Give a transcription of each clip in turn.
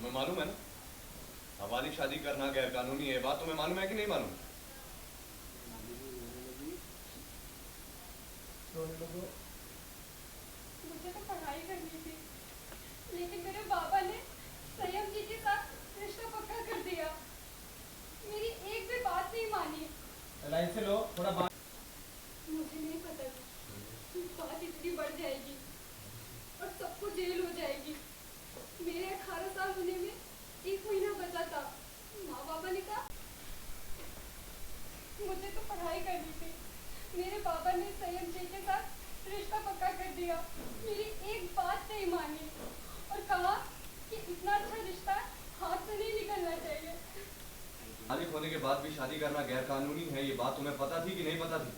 तुम्हें मालूम है ना, नाबालिग शादी करना गैर कानूनी है, बात तुम्हें मालूम है कि नहीं मालूम? मुझे तो पढ़ाई करनी थी, लेकिन मेरे पापा ने संयम जी के साथ रिश्ता पक्का कर दिया। मेरी एक भी बात नहीं मानी। लाइन से लो थोड़ा बात। मुझे नहीं पता कि बात इतनी बढ़ जाएगी और सबको जेल हो जाएगी। मेरे 18 साल होने में 1 महीना बचा था। माँ बाबा ने कहा मुझे तो पढ़ाई करनी थी। मेरे पापा ने संयम जी के साथ रिश्ता पक्का कर दिया। मेरी एक बात नहीं मानी और कहा कि इतना अच्छा रिश्ता हाथ से नहीं निकलना चाहिए। नाबालिग होने के बाद भी शादी करना गैर कानूनी है, ये बात तुम्हें पता थी कि नहीं पता थी?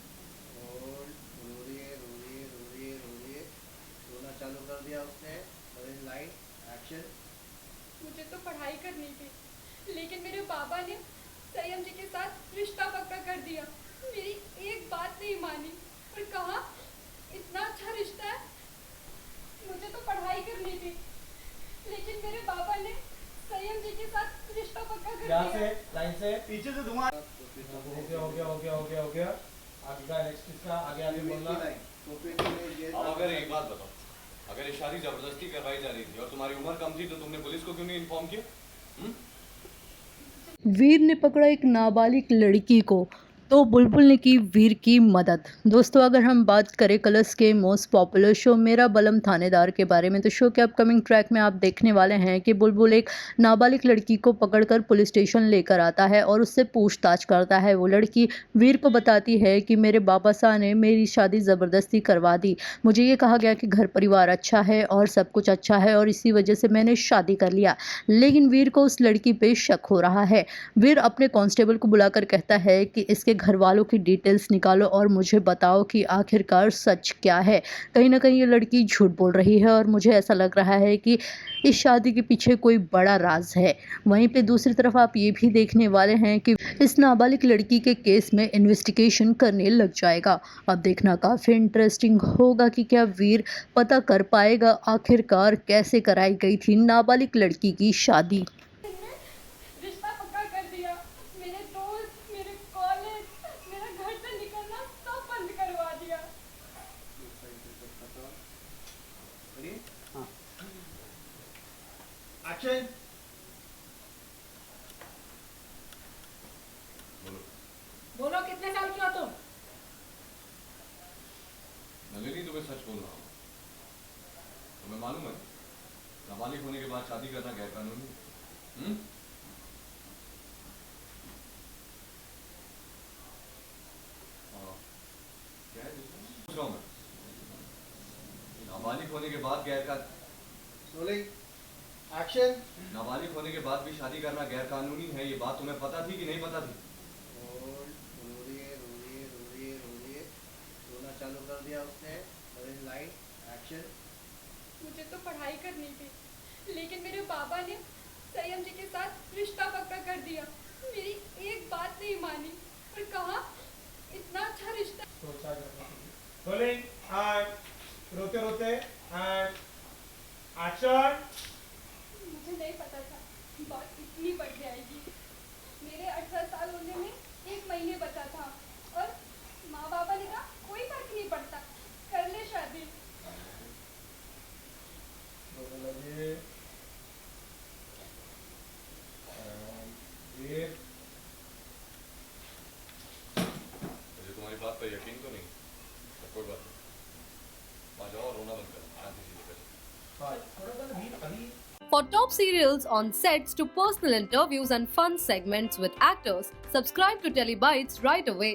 रोना चालू कर दिया उसने। Light action. मुझे तो पढ़ाई करनी थी, लेकिन मेरे पापा ने संयम जी के साथ रिश्ता पक्का कर दिया। मेरी एक बात नहीं मानी और कहा इतना अच्छा रिश्ता है। मुझे तो पढ़ाई करनी थी, लेकिन मेरे पापा ने संयम जी के साथ रिश्ता पक्का कर यहाँ दिया। से लाइन से पीछे से धुआं। हो गया आगे का नेक्स्ट इसका आगे बोलना। अब अगर एक बात बताओ, अगर ये शादी जबरदस्ती करवाई जा रही थी और तुम्हारी उम्र कम थी तो तुमने पुलिस को क्यों नहीं इन्फॉर्म किया? वीर ने पकड़ा एक नाबालिग लड़की को, तो बुलबुल ने की वीर की मदद। दोस्तों, अगर हम बात करें कलर्स के मोस्ट पॉपुलर शो मेरा बलम थानेदार के बारे में, तो शो के अपकमिंग ट्रैक में आप देखने वाले हैं कि बुलबुल एक नाबालिग लड़की को पकड़कर पुलिस स्टेशन लेकर आता है और उससे पूछताछ करता है। वो लड़की वीर को बताती है कि मेरे बाबा साहब ने मेरी शादी ज़बरदस्ती करवा दी। मुझे ये कहा गया कि घर परिवार अच्छा है और सब कुछ अच्छा है और इसी वजह से मैंने शादी कर लिया। लेकिन वीर को उस लड़की पे शक हो रहा है। वीर अपने कांस्टेबल को बुलाकर कहता है कि इसके घर वालों की डिटेल्स निकालो और मुझे बताओ कि आखिरकार सच क्या है। कहीं ना कहीं ये लड़की झूठ बोल रही है और मुझे ऐसा लग रहा है कि इस शादी के पीछे कोई बड़ा राज है। वहीं पे दूसरी तरफ आप ये भी देखने वाले हैं कि इस नाबालिग लड़की के केस में इन्वेस्टिगेशन करने लग जाएगा। अब देखना काफ़ी इंटरेस्टिंग होगा कि क्या वीर पता कर पाएगा आखिरकार कैसे कराई गई थी नाबालिग लड़की की शादी। रिश्ता पक्का कर दिया। मेरे दोस्त, मेरे कॉलेज, मेरा घर से निकलना सब बंद करवा दिया। एक्शन। बोलो कितने साल की हो तुम? नलिनी, तुम्हें सच बोल रहा हूँ। तुम्हें मालूम है नाबालिग होने के बाद शादी करना गैर कानूनी है? क्या है पूछ रहा हूँ मैं। नाबालिग होने के बाद एक्शन। नाबालिग होने के बाद भी शादी करना गैर कानूनी है, ये बात तुम्हें पता थी कि नहीं पता थी? रोना चालू कर दिया उसने। Light action. मुझे तो पढ़ाई करनी थी, लेकिन मेरे पापा ने संयम जी के साथ रिश्ता पक्का कर दिया। मेरी एक बात नहीं मानी और कहा इतना अच्छा रिश्ता। रोलिंग एंड रोते रोते एंड एक्शन। मुझे नहीं पता था बात इतनी बढ़ जाएगी। मेरे 18 साल होने में 1 महीने बचा था और माँ बाबा ने कहा कोई फर्क नहीं पड़ता, कर ले शादी। मुझे तुम्हारी बात पर यकीन तो नहीं, तो कोई बात नहीं। वहाँ जाओ और रोना बंद करो, शांति से निकल जाओ। For top serials on sets to personal interviews and fun segments with actors, subscribe to Telebytes right away.